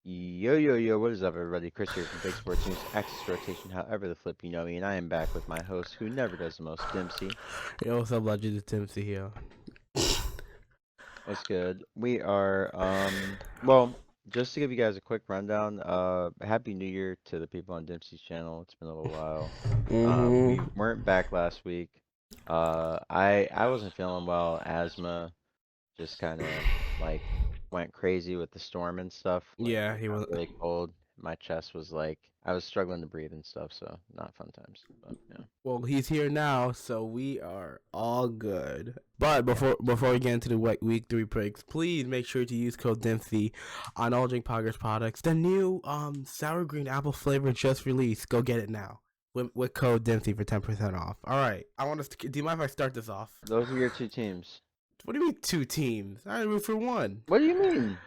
Yo, yo, yo, what is up, everybody? Chris here from Big Sports News, Axis Rotation, however the flip you know me, and I am back with my host who never does the most, Dimsii. Yo, what's up, legend? It's Dimsii here. What's good? We are, well, just to give you guys a quick rundown, Happy New Year to the people on Dimsey's channel. It's been a little while. We weren't back last week. I wasn't feeling well. Asthma just kind of like went crazy with the storm and stuff. Like Yeah, it he got was. really cold. My chest was like I was struggling to breathe and stuff, so not fun times. But yeah. Well, he's here now, so we are all good. But Yeah. before we get into the week 3 picks, please make sure to use code Dimsii on all Drink Poggers products. The new sour green apple flavor just released. Go get it now with code Dimsii for 10% off. All right, I want us to. Do you mind if I start this off? Those are your two teams. What do you mean 2 teams? I root for one. What do you mean?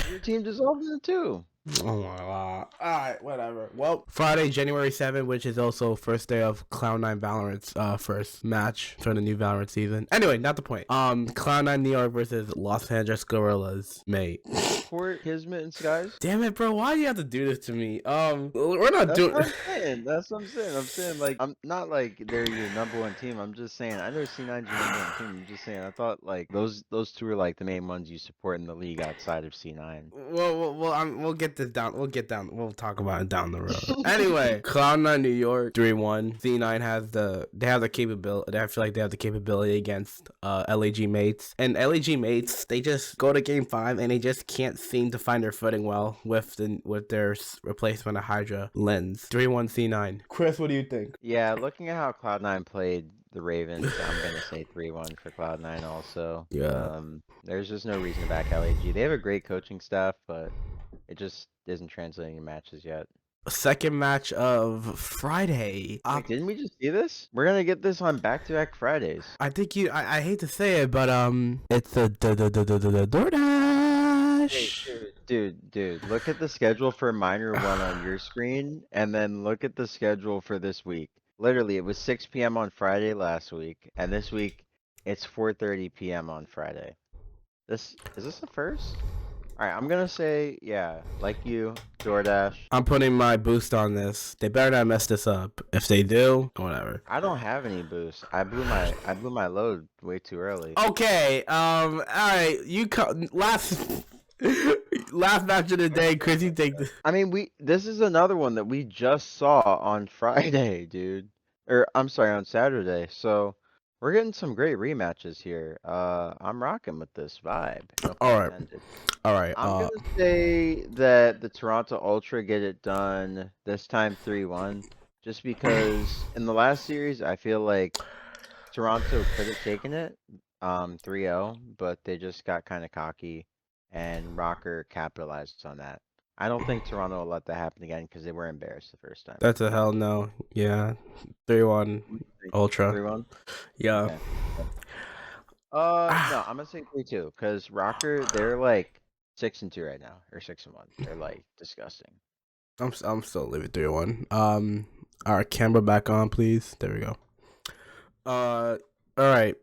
Your team dissolved into two. Oh my god. Alright, whatever. Well, Friday, January 7th, which is also first day of Cloud9 Valorant's first match for the new Valorant season. Anyway, not the point. Cloud9 New York versus Los Angeles Gorillas, mate. Support Kismet and Skies. Damn it, bro. Why do you have to do this to me? We're not That's doing what I'm saying. That's what I'm saying. I'm saying like I'm not like they're your number one team. I'm just saying I know C9's your number one team. I'm just saying I thought like those two are like the main ones you support in the league outside of C9. We'll get this down. We'll talk about it down the road. Anyway, Cloud9 New York 3-1. C9 has they have the capability. I feel like they have the capability against LAG mates, and LAG mates, they just go to game 5 and they just can't seem to find their footing well with their replacement of Hydra lens. 3-1 C9. Chris, what do you think? Yeah, looking at how Cloud9 played the Ravens, I'm gonna say 3-1 for Cloud9 also. Yeah. There's just no reason to back LAG. They have a great coaching staff, but it just isn't translating in matches yet. Second match of Friday. Wait, didn't we just see this? We're gonna get this on back-to-back Fridays. I think I hate to say it, but it's a DoorDash. Hey, dude, look at the schedule for Minor 1 on your screen, and then look at the schedule for this week. Literally, it was 6 p.m. on Friday last week, and this week it's 4:30 p.m. on Friday. Is this the first? All right, I'm gonna say yeah, like you, DoorDash. I'm putting my boost on this. They better not mess this up. If they do, whatever. I don't have any boost. I blew my load way too early. Okay. All right. Last last match of the day, Chris. You take this. I mean, this is another one that we just saw on Friday, dude. Or I'm sorry, on Saturday. So we're getting some great rematches here. I'm rocking with this vibe. No pun All right. intended. All right. I'm gonna say that the Toronto Ultra get it done this time 3-1, just because in the last series I feel like Toronto could have taken it 3-0, but they just got kind of cocky, and Rocker capitalized on that. I don't think Toronto will let that happen again because they were embarrassed the first time. That's a hell no. Yeah. 3-1 Ultra. 3-1? Yeah. Okay. No, I'm gonna say 3-2 because Rocker, they're like 6-2 right now, or 6-1. They're like disgusting. I'm still leaving 3-1. All right, camera back on, please. There we go. All right.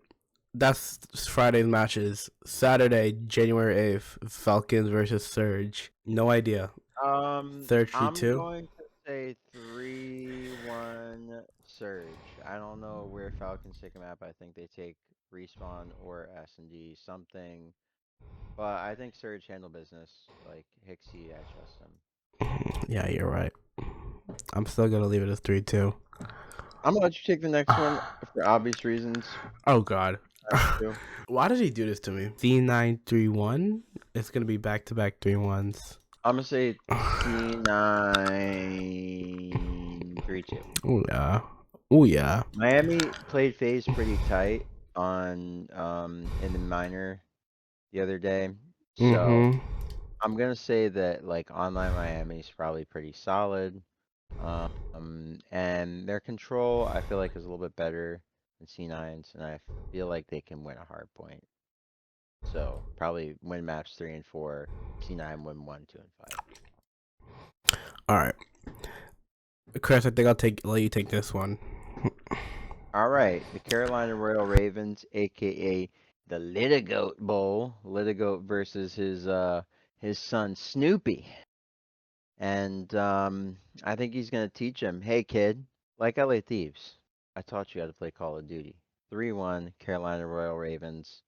That's Friday's matches. Saturday, January 8th, Falcons versus Surge. No idea. Surge I'm 3-2. going to say 3-1 Surge. I don't know where Falcons take a map. I think they take Respawn or S&D, something. But I think Surge handle business. Like Hixie, I trust him. Yeah, you're right. I'm still gonna leave it as 3-2. I'm gonna let you take the next one for obvious reasons. Oh God. Why did he do this to me? C9 3-1? It's gonna be back-to-back 3-1s. I'm gonna say C9 3-2. Oh yeah. Oh yeah. Miami played FaZe pretty tight on in the minor the other day. So I'm gonna say that like online Miami is probably pretty solid. And their control I feel like is a little bit better than C9's, and I feel like they can win a hard point. So probably win match 3 and 4, C9 win 1, 2, and 5. All right. Chris, I think let you take this one. All right, the Carolina Royal Ravens, aka the Litigoat Bowl, Litigoat versus his son Snoopy. And I think he's gonna teach him, hey kid, like LA Thieves, I taught you how to play Call of Duty. 3-1 Carolina Royal Ravens.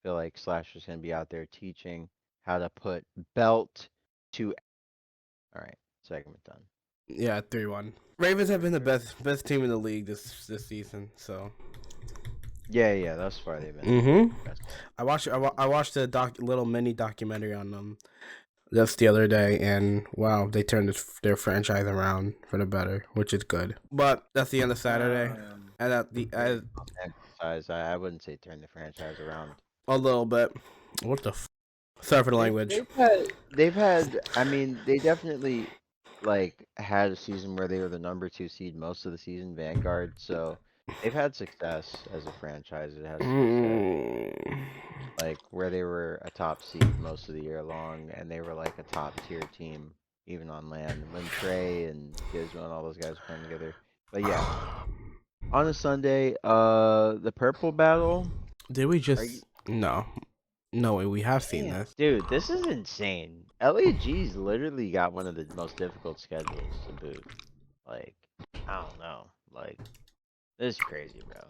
Feel like Slasher's gonna be out there teaching how to put belt to. All right, segment done. Yeah, 3-1. Ravens have Very been the good. best team in the league this season. So. Yeah, yeah. Thus far, they've been Mm-hmm. best. I watched a little mini documentary on them just the other day, and wow, they turned their franchise around for the better, which is good. But that's the end of Saturday, and at the Very emphasize. I wouldn't say turn the franchise around. a little bit. What the? Sorry for the They've language. they've had they've had. I mean, they definitely like had a season where they were the number 2 seed most of the season, Vanguard. So they've had success as a franchise. It has to be said. Mm. Like where they were a top seed most of the year long, and they were like a top tier team even on land when Trey and Gizmo and all those guys were playing together. But yeah, on a Sunday, the purple battle. Did we Are you? just no? No way. We have seen Damn, this. dude, this is insane. LAG's literally got one of the most difficult schedules to boot. Like, I don't know. Like, this is crazy, bro.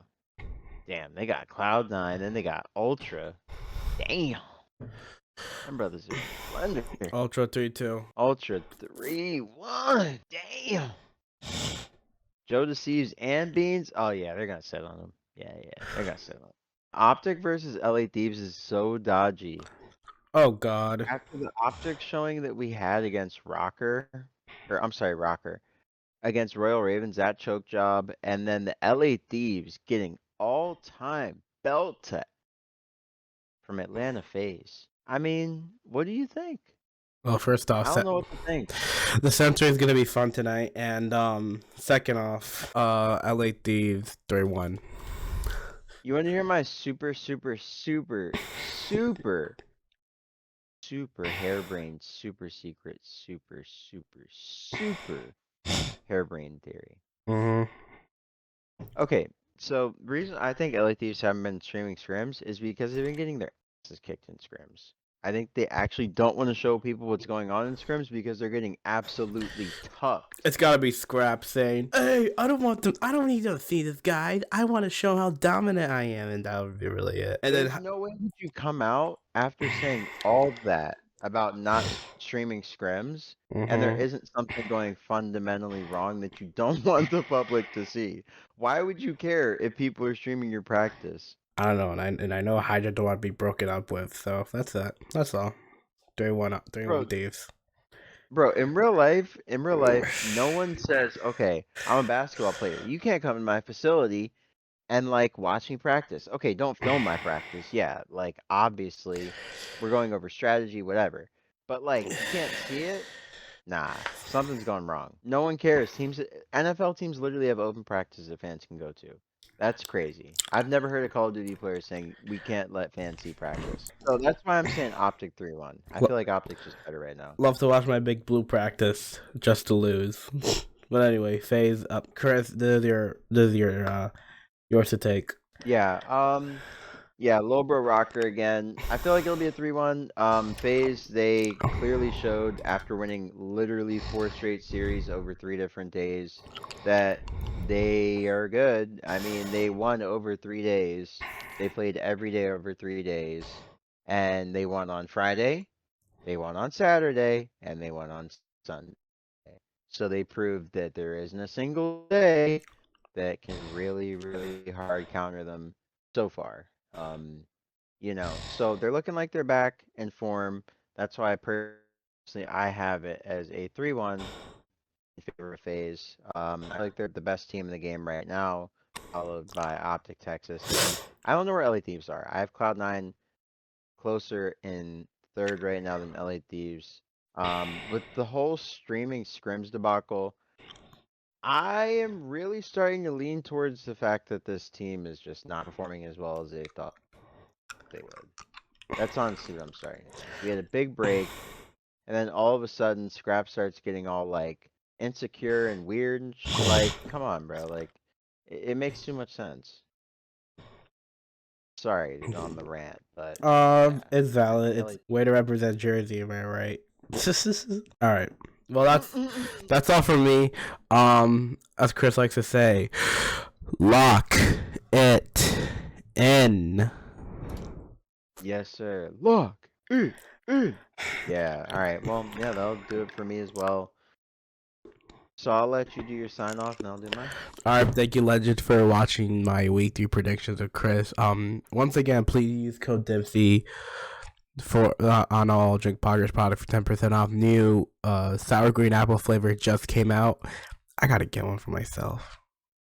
Damn, they got Cloud9, then they got Ultra. Damn, them brothers are slender. Ultra 3-2. Ultra 3-1. Damn. Joe Deceives and Beans. Oh yeah, they're gonna sit on him. Yeah, yeah, they're gonna sit on him. Optic versus LA Thieves is so dodgy. Oh God. After the Optic showing that we had against Rocker, or I'm sorry, Rocker, against Royal Ravens, that choke job, and then the LA Thieves getting all time belt to from Atlanta FaZe. I mean, what do you think? Well, first off, I don't know what to think. the center is gonna be fun tonight, and second off, LA Thieves 3-1. You want to hear my super, super, super, super, super harebrained, super secret, super, super, super harebrained theory? Mm-hmm. Okay, so the reason I think LA Thieves haven't been streaming scrims is because they've been getting their asses kicked in scrims. I think they actually don't want to show people what's going on in scrims because they're getting absolutely tucked. It's gotta be Scrap saying, "Hey, I don't want them. I don't need to see this guy. I want to show how dominant I am," and that would be really it. And then, There's no way that you come out after saying all that about not streaming scrims, and there mm-hmm. isn't something going fundamentally wrong that you don't want the public to see. Why would you care if people are streaming your practice? I don't know, and I know Hydra don't want to be broken up with, so that's that. That's all. 3-1, 3-1 Bro, Thieves. bro, in real life, no one says, "Okay, I'm a basketball player. You can't come in my facility and like watch me practice." Okay, don't film my practice. Yeah, like obviously we're going over strategy, whatever. But like you can't see it. Nah, something's going wrong. No one cares. NFL teams literally have open practice that fans can go to. That's crazy. I've never heard a Call of Duty player saying we can't let fans see practice. So that's why I'm saying Optic 3-1. I feel like Optic's just better right now. Love to watch my big blue practice just to lose. But anyway, phase up. Chris, this is yours to take. Yeah, yeah, Lowbro Rocker again. I feel like it'll be a 3-1. FaZe, they clearly showed after winning literally 4 straight series over 3 different days that they are good. I mean, they won over 3 days. They played every day over 3 days. And they won on Friday, they won on Saturday, and they won on Sunday. So they proved that there isn't a single day that can really, really hard counter them so far. So they're looking like they're back in form. That's why personally I have it as a 3-1 in favor of FaZe. I feel like they're the best team in the game right now, followed by Optic Texas. And I don't know where LA Thieves are. I have Cloud9 closer in third right now than LA Thieves. With the whole streaming scrims debacle, I am really starting to lean towards the fact that this team is just not performing as well as they thought they would. That's honestly what I'm starting to think. We had a big break, and then all of a sudden, Scrap starts getting all like insecure and weird and like, come on, bro. Like, it makes too much sense. Sorry to go on the rant, but yeah, It's I valid. think It's LA. way to represent Jersey, am I right? All right. Well, that's all from me. As Chris likes to say, lock it in. Yes, sir. Look. Yeah. All right. Well, yeah, that'll do it for me as well. So I'll let you do your sign off and I'll do mine. All right, thank you, Legend, for watching my week 3 predictions of Chris. Once again, please use code Dimsii for on all Drink Poggers product for 10% off. New sour green apple flavor just came out. I gotta get one for myself.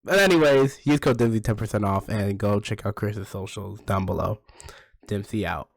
But anyways, use code Dimsii 10% off and go check out Chris's socials down below. Dimsii out.